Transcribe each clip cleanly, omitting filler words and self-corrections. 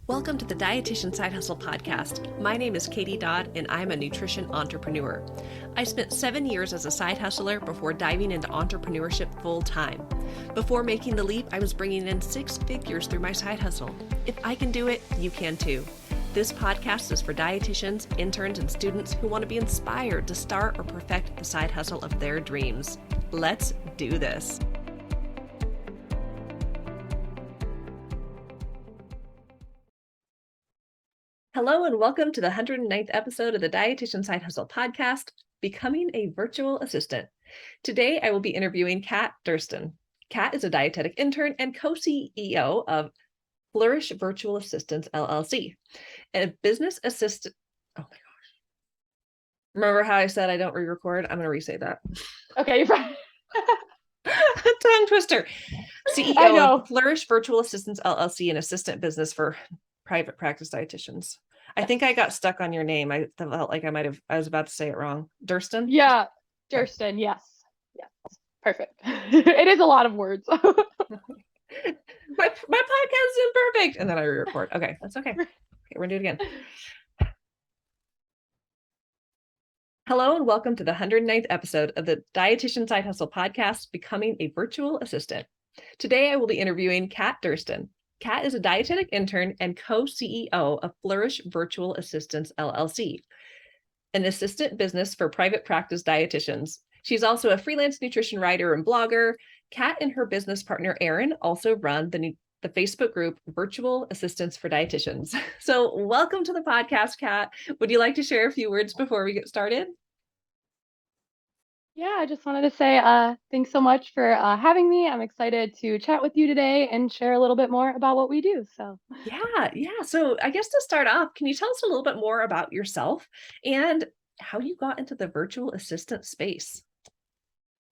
Welcome to the Dietitian Side Hustle podcast. My name is Katie Dodd, and I'm a nutrition entrepreneur. I spent 7 years as a side hustler before diving into entrepreneurship full time. Before making the leap, I was bringing in 6 figures through my side hustle. If I can do it, you can too. This podcast is for dietitians, interns, and students who want to be inspired to start or perfect the side hustle of their dreams. Let's do this. Hello and welcome to the 109th episode of the Dietitian Side Hustle podcast, Becoming a Virtual Assistant. Today, I will be interviewing Kat Durston. Kat is a dietetic intern and co-CEO of Flourish Virtual Assistants, LLC, and a business assistant. Oh my gosh. Remember how I said I don't re-record? I'm going to re-say that. Okay, you're fine. Tongue twister. CEO of Flourish Virtual Assistants, LLC, an assistant business for private practice dietitians. I think I got stuck on your name. I felt like I was about to say it wrong. Durston? Yeah, Durston, yes. Yes. Perfect. It is a lot of words. my podcast is imperfect. And then I re-record. Okay, that's okay. Okay, we're gonna do it again. Hello and welcome to the 109th episode of the Dietitian Side Hustle podcast, Becoming a Virtual Assistant. Today I will be interviewing Kat Durston. Kat is a dietetic intern and co-CEO of Flourish Virtual Assistants, LLC, an assistant business for private practice dietitians. She's also a freelance nutrition writer and blogger. Kat and her business partner, Erin, also run the Facebook group Virtual Assistants for Dietitians. So welcome to the podcast, Kat. Would you like to share a few words before we get started? Yeah, I just wanted to say thanks so much for having me. I'm excited to chat with you today and share a little bit more about what we do. So yeah. So I guess to start off, can you tell us a little bit more about yourself and how you got into the virtual assistant space?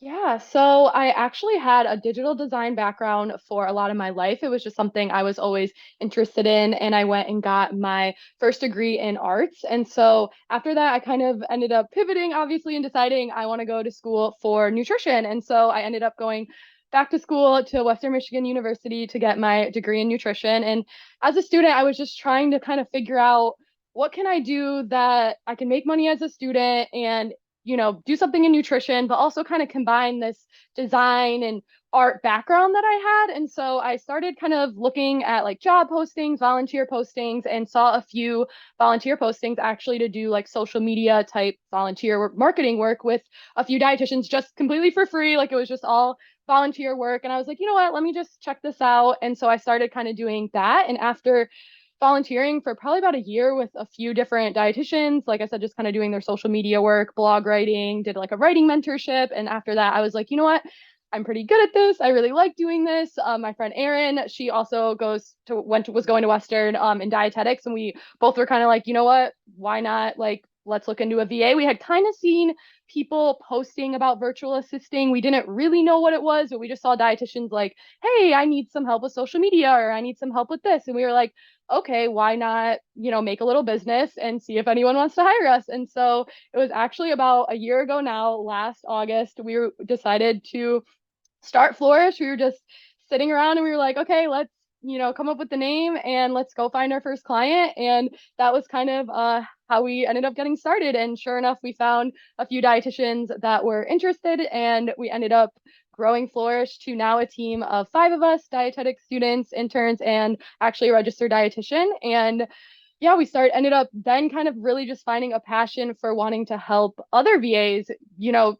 yeah, so I actually had a digital design background for a lot of my life. It was just something I was always interested in, and I went and got my first degree in arts. And so after that, I kind of ended up pivoting, obviously, and deciding I want to go to school for nutrition. And so I ended up going back to school to Western Michigan University to get my degree in nutrition. And as a student, I was just trying to kind of figure out what can I do that I can make money as a student and do something in nutrition, but also kind of combine this design and art background that I had. And so I started kind of looking at like job postings, volunteer postings, and saw a few volunteer postings actually to do like social media type volunteer marketing work with a few dietitians just completely for free. Like it was just all volunteer work. And I was like, you know what, let me just check this out. And so I started kind of doing that. And after volunteering for probably about a year with a few different dietitians. Like I said, just kind of doing their social media work, blog writing, did like a writing mentorship. And after that, I was like, you know what? I'm pretty good at this. I really like doing this. My friend Erin, she also was going to Western in dietetics, and we both were kind of like, you know what? Why not? Like, let's look into a VA. We had kind of seen people posting about virtual assisting. We didn't really know what it was, but we just saw dietitians like, hey, I need some help with social media, or I need some help with this. And we were like, okay, why not, make a little business and see if anyone wants to hire us. And so it was actually about a year ago now, last August, we decided to start Flourish. We were just sitting around and we were like, okay, let's, come up with the name and let's go find our first client. And that was kind of how we ended up getting started. And sure enough, we found a few dietitians that were interested, and we ended up growing Flourish to now a team of 5 of us, dietetic students, interns, and actually a registered dietitian. And yeah, ended up then kind of really just finding a passion for wanting to help other VAs,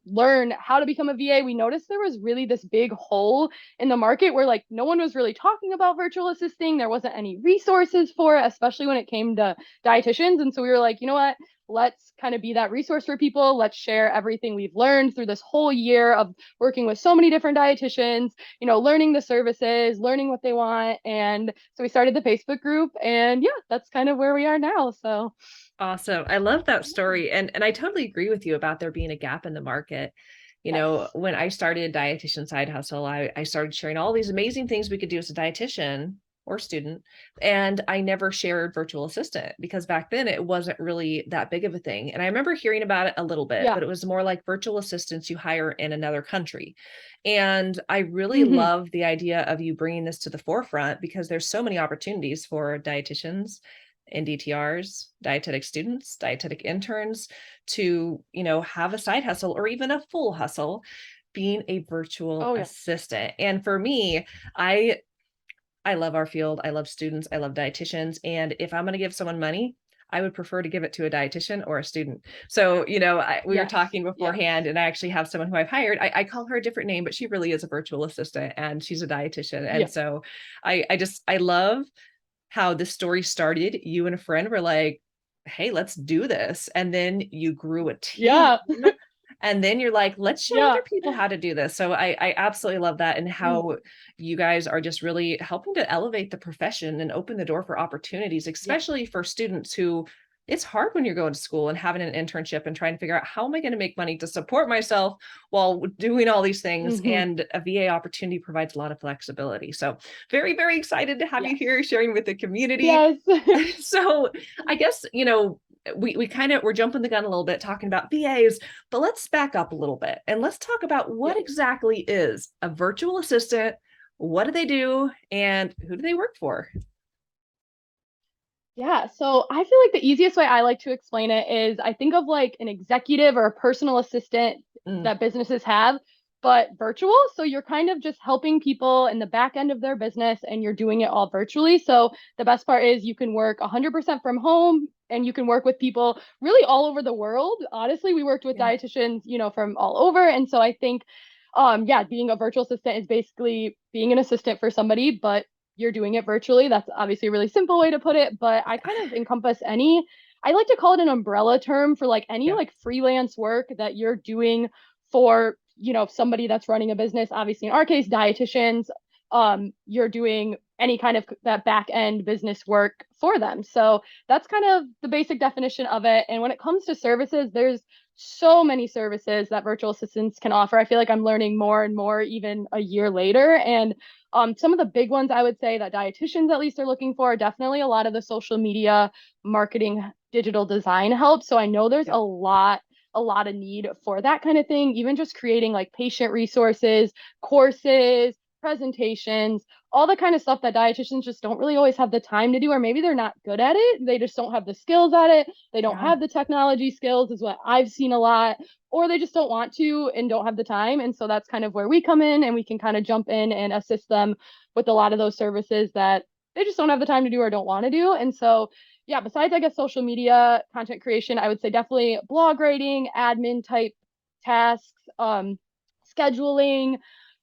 learn how to become a VA. We noticed there was really this big hole in the market where like no one was really talking about virtual assisting. There wasn't any resources for it, especially when it came to dietitians. And so we were like, you know what? Let's kind of be that resource for people. Let's share everything we've learned through this whole year of working with so many different dietitians, learning the services, learning what they want. And so we started the Facebook group, and yeah, that's kind of where we are now. So awesome. I love that story. And I totally agree with you about there being a gap in the market. When I started Dietitian Side Hustle, I started sharing all these amazing things we could do as a dietitian. or student. And I never shared virtual assistant because back then it wasn't really that big of a thing. And I remember hearing about it a little bit, Yeah. but it was more like virtual assistants you hire in another country. And I really Hmm. love the idea of you bringing this to the forefront because there's so many opportunities for dietitians, NDTRs, dietetic students, dietetic interns to, have a side hustle or even a full hustle being a virtual Oh, yeah. assistant. And for me, I I love our field. I love students. I love dietitians. And if I'm going to give someone money, I would prefer to give it to a dietitian or a student. So, we were Yes. talking Yes. beforehand, and I actually have someone who I've hired. I call her a different name, but she really is a virtual assistant and she's a dietitian. And Yeah. so I love how this story started. You and a friend were like, hey, let's do this. And then you grew a team. Yeah. And then you're like, let's show Yeah. other people how to do this. So I absolutely love that, and Mm. how you guys are just really helping to elevate the profession and open the door for opportunities, Yeah. especially for students who it's hard when you're going to school and having an internship and trying to figure out how am I going to make money to support myself while doing all these things. Hmm. And a VA opportunity provides a lot of flexibility. So very, very excited to have you Yes. here sharing with the community. Yes. So I guess, we kind of we're jumping the gun a little bit talking about VAs, but let's back up a little bit and let's talk about Yeah. what exactly is a virtual assistant. What do they do and who do they work for? Yeah, so I feel like the easiest way I like to explain it is I think of like an executive or a personal assistant Mm, that businesses have, but virtual. So you're kind of just helping people in the back end of their business and you're doing it all virtually. So the best part is you can work 100% from home and you can work with people really all over the world. Honestly, we worked with yeah, dietitians, from all over. And so I think yeah, being a virtual assistant is basically being an assistant for somebody, but you're doing it virtually. That's obviously a really simple way to put it, but I kind of encompass any, I like to call it an umbrella term for like any yeah, like freelance work that you're doing for, somebody that's running a business. Obviously, in our case, dietitians, you're doing any kind of that back end business work for them. So that's kind of the basic definition of it. And when it comes to services, there's so many services that virtual assistants can offer. I feel like I'm learning more and more even a year later. And some of the big ones I would say that dietitians at least are looking for are definitely a lot of the social media marketing, digital design help. So I know there's yeah, a lot of need for that kind of thing, even just creating like patient resources, courses, presentations, all the kind of stuff that dietitians just don't really always have the time to do, or maybe they're not good at it. They just don't have the skills at it. They don't yeah, have the technology skills, is what I've seen a lot, or they just don't want to and don't have the time. And so that's kind of where we come in and we can kind of jump in and assist them with a lot of those services that they just don't have the time to do or don't want to do. And so, yeah, besides, I guess, social media content creation, I would say definitely blog writing, admin type tasks, scheduling,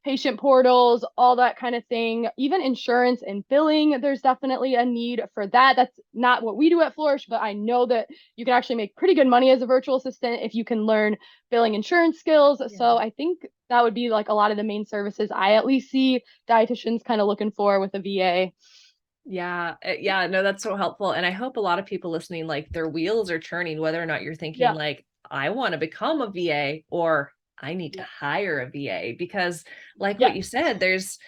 patient portals, all that kind of thing. Even insurance and billing, there's definitely a need for that. That's not what we do at Flourish, but I know that you can actually make pretty good money as a virtual assistant if you can learn billing insurance skills. yeah. So I think that would be like a lot of the main services I at least see dietitians kind of looking for with a VA. Yeah, yeah, no, that's so helpful. And I hope a lot of people listening, like their wheels are turning, whether or not you're thinking Yeah. like, I want to become a VA or I need to Yeah. hire a VA. Because like what Yeah. you said, there's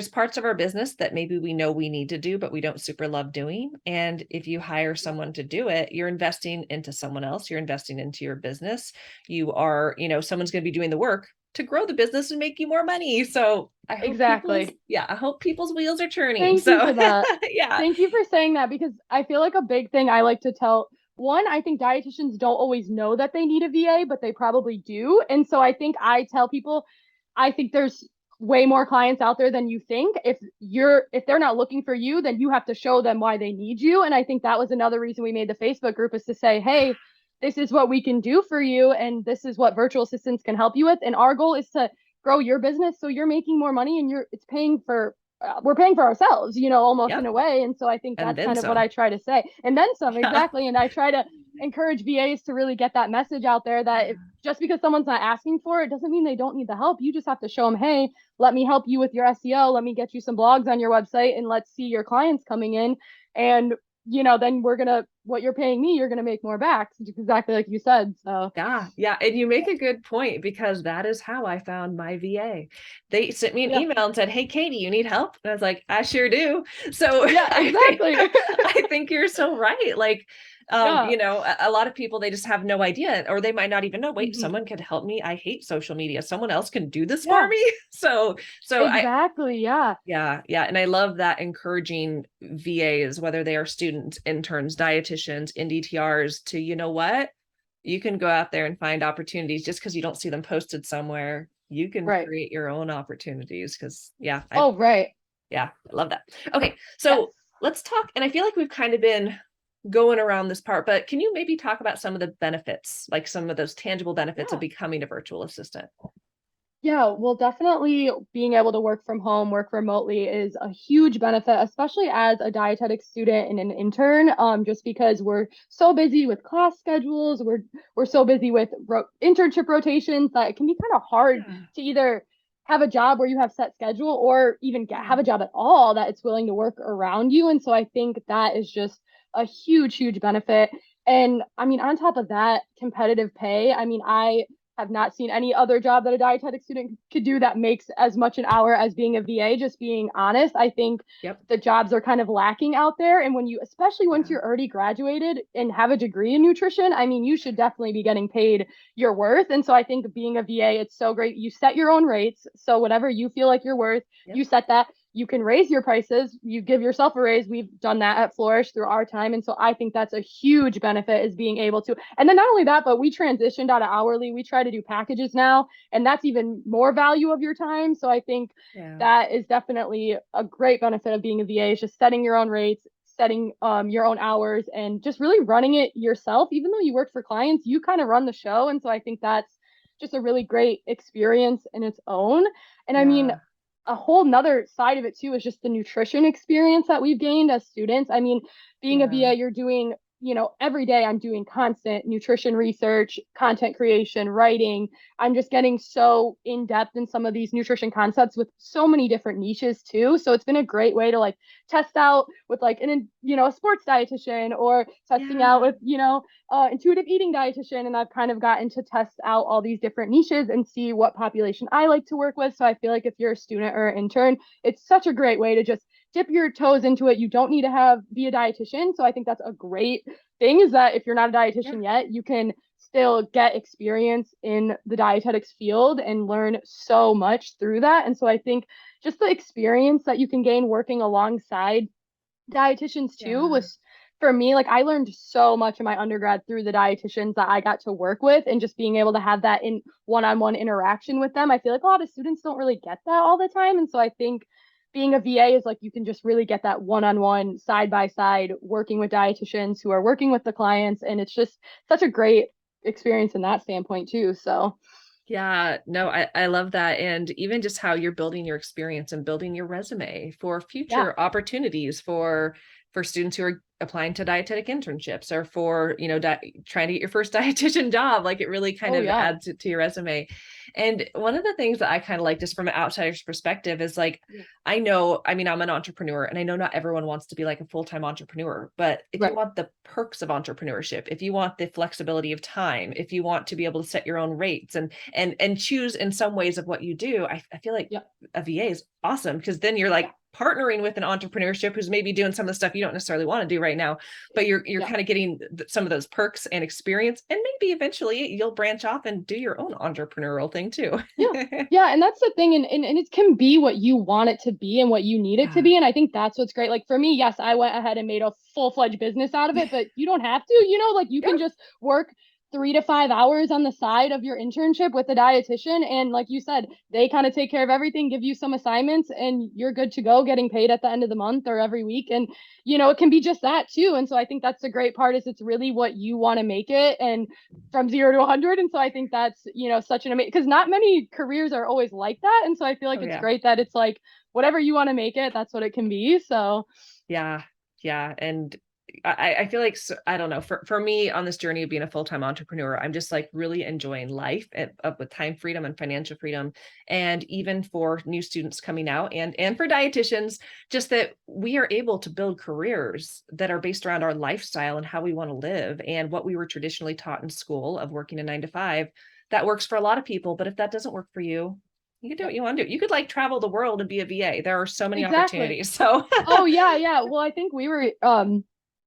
parts of our business that maybe we know we need to do, but we don't super love doing. And if you hire Yeah. someone to do it, you're investing into someone else, you're investing into your business. Someone's going to be doing the work to grow the business and make you more money. So Exactly. I hope people's wheels are turning. Thank you So for that. yeah, Thank you for saying that because I feel like a big thing I like to tell one, I think dietitians don't always know that they need a VA, but they probably do. And so I think I tell people, I think there's way more clients out there than you think. If they're not looking for you, then you have to show them why they need you. And I think that was another reason we made the Facebook group is to say, hey, this is what we can do for you and this is what virtual assistants can help you with. And our goal is to grow your business so you're making more money and it's paying for we're paying for ourselves, almost in yep, a way. And so I think and that's then kind of what I some. try to say. And then some, Yeah. exactly. And I try to encourage VAs to really get that message out there that just because someone's not asking for it doesn't mean they don't need the help. You just have to show them, hey, let me help you with your SEO. Let me get you some blogs on your website and let's see your clients coming in. And then what you're paying me, you're gonna make more back. It's exactly like you said. So Yeah, yeah. And you make a good point because that is how I found my VA. They sent me an yeah, email and said, "Hey, Katie, you need help?" And I was like, "I sure do." So yeah, exactly. I think you're so right. Like, Yeah. a lot of people, they just have no idea, or they might not even know, wait, Hmm. someone could help me. I hate social media. Someone else can do this for Yeah, me. So exactly. Yeah. yeah, yeah. And I love that encouraging VAs, whether they are students, interns, dietitians, NDTRs, to, you know what? You can go out there and find opportunities just because you don't see them posted somewhere. You can Right. create your own opportunities because Oh, right. yeah, I love that. Okay, Yes. so let's talk. And I feel like we've kind of been going around this part, but can you maybe talk about some of the benefits, like some of those tangible benefits of Yeah. becoming a virtual assistant? Yeah, well, definitely being able to work from home, work remotely is a huge benefit, especially as a dietetic student and an intern. Just because we're so busy with class schedules, we're so busy with internship rotations that it can be kind of hard Yeah. to either have a job where you have set schedule or even have a job at all that it's willing to work around you. And so I think that is just a huge, huge benefit. And I mean, on top of that, competitive pay. I mean, I have not seen any other job that a dietetic student could do that makes as much an hour as being a VA, just being honest. I think Yep. the jobs are kind of lacking out there. And especially once Yeah. you're already graduated and have a degree in nutrition, I mean, you should definitely be getting paid your worth. And so I think being a VA, it's so great. You set your own rates. So whatever you feel like you're worth, Yep. you set that. You can raise your prices. You give yourself a raise. We've done that at Flourish through our time. And so I think that's a huge benefit is being able to. And then not only that, but we transitioned out of hourly. We try to do packages now, and that's even more value of your time. So I think Yeah. that is definitely a great benefit of being a VA is just setting your own rates, setting your own hours, and just really running it yourself. Even though you work for clients, you kind of run the show. And so I think that's just a really great experience in its own. And I mean, Yeah. a whole nother side of it too is just the nutrition experience that we've gained as students. I mean, being a Yeah. VA, you're doing, every day I'm doing constant nutrition research, content creation, writing. I'm just getting so in depth in some of these nutrition concepts with so many different niches too. So it's been a great way to like test out with like a sports dietitian or testing out Yeah. with, intuitive eating dietitian. And I've kind of gotten to test out all these different niches and see what population I like to work with. So I feel like if you're a student or an intern, it's such a great way to just dip your toes into it. You don't need to be a dietitian. So I think that's a great thing is that if you're not a Yeah. dietitian yet, you can still get experience in the dietetics field and learn so much through that. And so I think just the experience that you can gain working alongside dietitians too Yeah. was for me like I learned so much in my undergrad through the dietitians that I got to work with and just being able to have that in one-on-one interaction with them. I feel like a lot of students don't really get that all the time, and so I think being a VA is like you can just really get that one-on-one side by side working with dietitians who are working with the clients, and it's just such a great experience in that standpoint too. So Yeah, no, I love that. And even just how you're building your experience and building your resume for yeah. future opportunities for students who are applying to dietetic internships or for, trying to get your first dietitian job. Like it really kind Oh of yeah. adds it to your resume. And one of the things that I kind of like just from an outsider's perspective is like, Yeah. I mean, I'm an entrepreneur and I know not everyone wants to be like a full-time entrepreneur, but if you Right. want the perks of entrepreneurship, if you want the flexibility of time, if you want to be able to set your own rates and choose in some ways of what you do, I feel like Yeah. a VA is awesome because then you're Yeah. like partnering with an entrepreneurship who's maybe doing some of the stuff you don't necessarily want to do right now, but you're Yeah. kind of getting some of those perks and experience, and maybe eventually you'll branch off and do your own entrepreneurial thing too. Yeah. Yeah. And that's the thing. And it can be what you want it to be and what you need it to Yeah. be. And I think that's what's great. Like for me, yes, I went ahead and made a full-fledged business out of it, but you don't have to, like you can Yep. just work 3 to 5 hours on the side of your internship with a dietitian. And like you said, they kind of take care of everything, give you some assignments, and you're good to go getting paid at the end of the month or every week. And, it can be just that too. And so I think that's the great part is it's really what you want to make it. And from 0 to 100. And so I think that's, such an amazing, because not many careers are always like that. And so I feel like Oh it's yeah. great that it's like whatever you want to make it, that's what it can be. So Yeah. Yeah. And I feel like, I don't know, for me on this journey of being a full-time entrepreneur, I'm just like really enjoying life with time freedom and financial freedom. And even for new students coming out and for dietitians, just that we are able to build careers that are based around our lifestyle and how we want to live and what we were traditionally taught in school of working a 9 to 5. That works for a lot of people, but if that doesn't work for you, you can do what you want to do. You could like travel the world and be a VA. There are so many Exactly. opportunities. So Oh yeah, yeah. Well, I think we were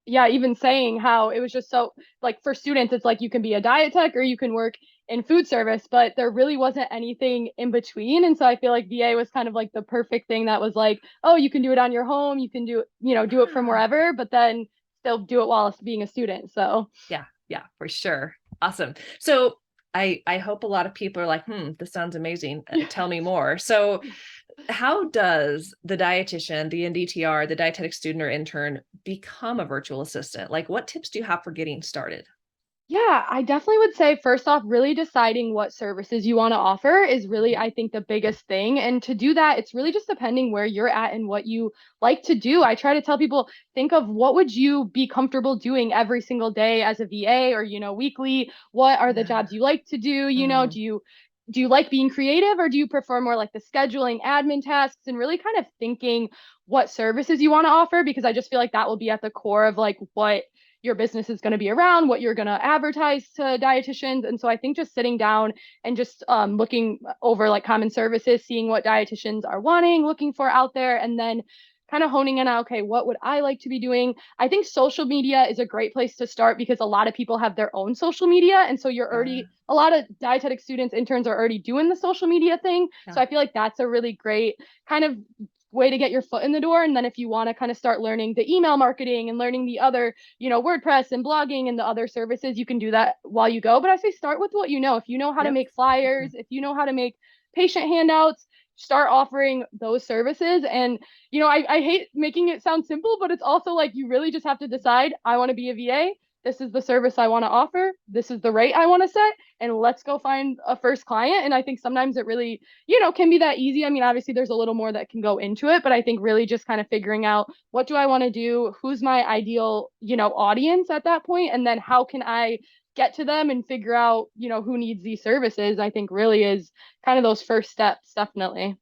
yeah, even saying how it was just so like for students it's like you can be a diet tech or you can work in food service, but there really wasn't anything in between. And so I feel like VA was kind of like the perfect thing that was like, oh, you can do it on your home, you can do it, do it from yeah. wherever, but then still do it while being a student. So, Yeah, for sure. Awesome. So I hope a lot of people are like, this sounds amazing. Tell me more. So how does the dietitian, the NDTR, the dietetic student or intern become a virtual assistant? Like what tips do you have for getting started? yeah, I definitely would say first off, really deciding what services you want to offer is really, I think, the biggest thing. And to do that, it's really just depending where you're at and what you like to do. I try to tell people, think of what would you be comfortable doing every single day as a VA or, weekly? What are the Yeah. jobs you like to do? Mm, Do you like being creative or do you prefer more like the scheduling admin tasks and really kind of thinking what services you want to offer? Because I just feel like that will be at the core of like what your business is going to be around, what you're going to advertise to dietitians. And so I think just sitting down and just looking over like common services, seeing what dietitians are wanting, looking for out there, and then kind of honing in on, okay, what would I like to be doing? I think social media is a great place to start because a lot of people have their own social media. And so yeah. a lot of dietetic students, interns are already doing the social media thing. Yeah. So I feel like that's a really great kind of way to get your foot in the door. And then if you want to kind of start learning the email marketing and learning the other, WordPress and blogging and the other services, you can do that while you go. But I say start with what you know. If you know how to Yep. make flyers, if you know how to make patient handouts, start offering those services. And, I hate making it sound simple, but it's also like you really just have to decide, I want to be a VA. This is the service I want to offer. This is the rate I want to set. And let's go find a first client. And I think sometimes it really can be that easy. I mean, obviously there's a little more that can go into it, but I think really just kind of figuring out what do I want to do? Who's my ideal, audience at that point? And then how can I get to them and figure out, who needs these services, I think really is kind of those first steps, definitely.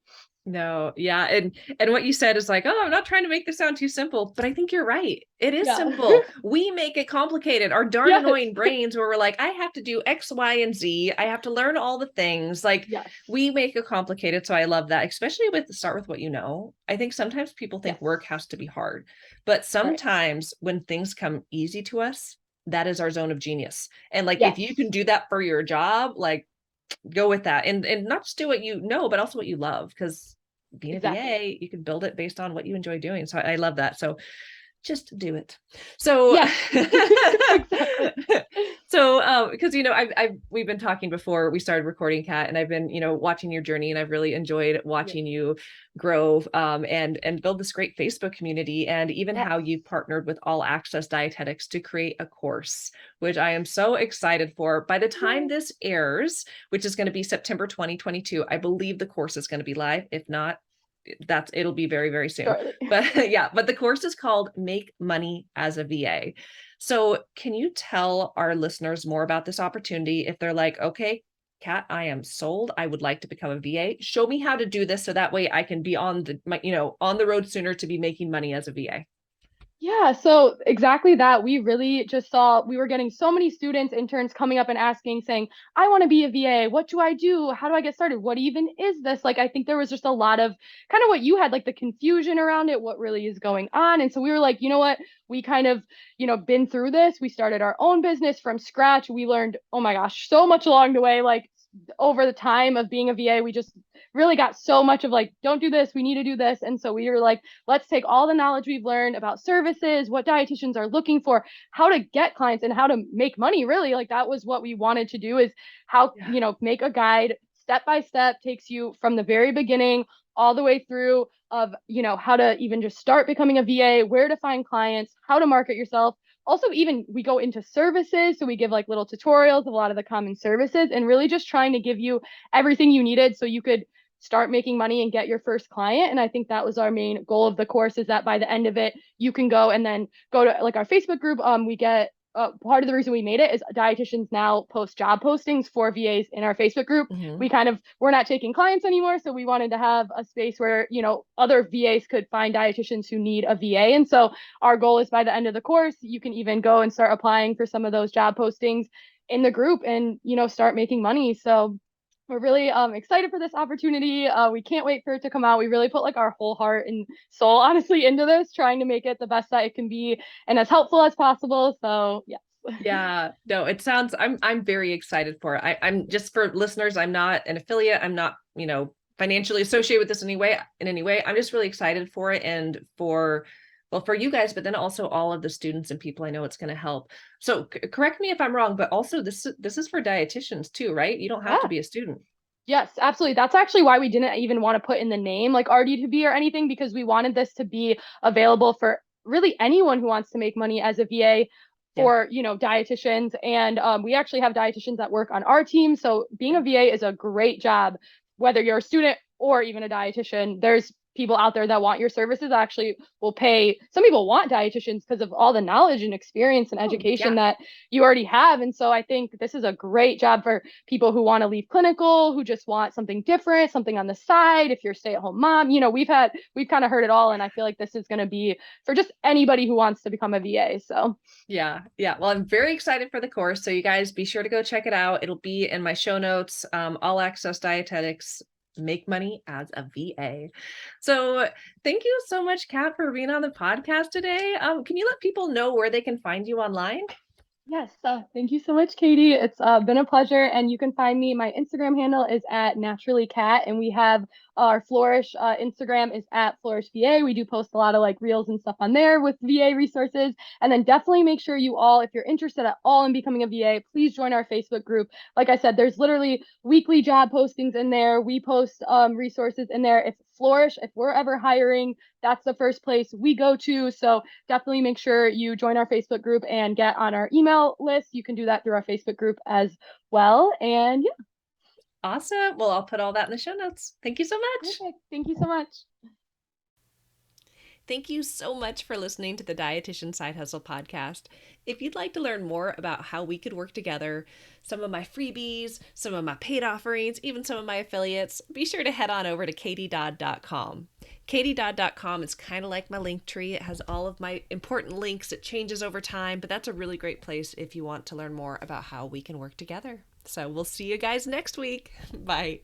No, yeah. And what you said is like, oh, I'm not trying to make this sound too simple, but I think you're right. It is Yeah. simple. We make it complicated. Our darn Yes. annoying brains where we're like, I have to do X, Y, and Z. I have to learn all the things. Like Yes. we make it complicated. So I love that, especially with start with what you know. I think sometimes people think Yes. work has to be hard, but Right. sometimes when things come easy to us, that is our zone of genius. And like if you Yes. can do that for your job, like go with that and not just do what you know but also what you love because being a Exactly. VA you can build it based on what you enjoy doing, so I love that. So just do it. So Yes. Exactly. because I've we've been talking before we started recording, Kat, and I've been watching your journey, and I've really enjoyed Yes. watching you grow and build this great Facebook community, and even Yes. how you've partnered with All Access Dietetics to create a course, which I am so excited for. By the time Yes. this airs, which is going to be September 2022, I believe the course is going to be live. If not, it'll be very, very soon. Shortly. But yeah, but the course is called Make Money as a VA. So can you tell our listeners more about this opportunity if they're like, okay, Kat, I am sold. I would like to become a VA. Show me how to do this so that way I can be on the road sooner to be making money as a VA. Yeah, so exactly that. We really just saw we were getting so many students, interns coming up and asking, saying, I want to be a VA. What do I do? How do I get started? What even is this? Like, I think there was just a lot of kind of what you had, like the confusion around it, what really is going on. And so we were like, you know what? We kind of, been through this. We started our own business from scratch. We learned, oh my gosh, so much along the way. Like, over the time of being a VA, we just really got so much of like, don't do this, we need to do this. And so we were like, let's take all the knowledge we've learned about services, what dietitians are looking for, how to get clients and how to make money, really. Like that was what we wanted to do is how, Yeah. make a guide step by step, takes you from the very beginning all the way through of, how to even just start becoming a VA, where to find clients, how to market yourself. Also, even we go into services. So we give like little tutorials of a lot of the common services and really just trying to give you everything you needed so you could start making money and get your first client. And I think that was our main goal of the course, is that by the end of it, you can go and then go to like our Facebook group. We get part of the reason we made it is dietitians now post job postings for VAs in our Facebook group. Mhm. We're not taking clients anymore, so we wanted to have a space where other VAs could find dietitians who need a VA. And so our goal is by the end of the course, you can even go and start applying for some of those job postings in the group and start making money. So we're really excited for this opportunity. We can't wait for it to come out. We really put like our whole heart and soul, honestly, into this, trying to make it the best that it can be and as helpful as possible. So yes. Yeah, no, it sounds, I'm very excited for it. I'm just, for listeners, I'm not an affiliate. I'm not, financially associated with this in any way. I'm just really excited for it, and for, well, for you guys, but then also all of the students and people I know it's going to help. So correct me if I'm wrong, but also this is for dietitians too, right? You don't have to Yeah. be a student. Yes, absolutely. That's actually why we didn't even want to put in the name like RD2B or anything, because we wanted this to be available for really anyone who wants to make money as a VA Yeah. for, dietitians. And we actually have dietitians that work on our team. So being a VA is a great job, whether you're a student or even a dietitian. There's people out there that want your services, actually will pay. Some people want dietitians because of all the knowledge and experience and Oh, education yeah. that you already have. And so I think this is a great job for people who want to leave clinical, who just want something different, something on the side. If you're a stay-at-home mom, we've kind of heard it all. And I feel like this is going to be for just anybody who wants to become a VA. So Yeah. Yeah. Well, I'm very excited for the course. So you guys be sure to go check it out. It'll be in my show notes. All access dietetics, make money as a VA. So thank you so much, Kat, for being on the podcast today. Can you let people know where they can find you online? yes, thank you so much, Katie. It's been a pleasure. And you can find me. My Instagram handle is at naturallycat, and we have our Flourish Instagram is at Flourish VA. We do post a lot of like reels and stuff on there with VA resources. And then definitely make sure you all, if you're interested at all in becoming a VA, please join our Facebook group. Like I said, there's literally weekly job postings in there. We post resources in there. If Flourish, if we're ever hiring, that's the first place we go to. So definitely make sure you join our Facebook group and get on our email list. You can do that through our Facebook group as well. And yeah, Awesome. Well, I'll put all that in the show notes. Thank you so much. perfect. Thank you so much. Thank you so much for listening to the Dietitian Side Hustle podcast. If you'd like to learn more about how we could work together, some of my freebies, some of my paid offerings, even some of my affiliates, be sure to head on over to katiedodd.com. katiedodd.com is kind of like my link tree. It has all of my important links. It changes over time, but that's a really great place if you want to learn more about how we can work together. So we'll see you guys next week. Bye.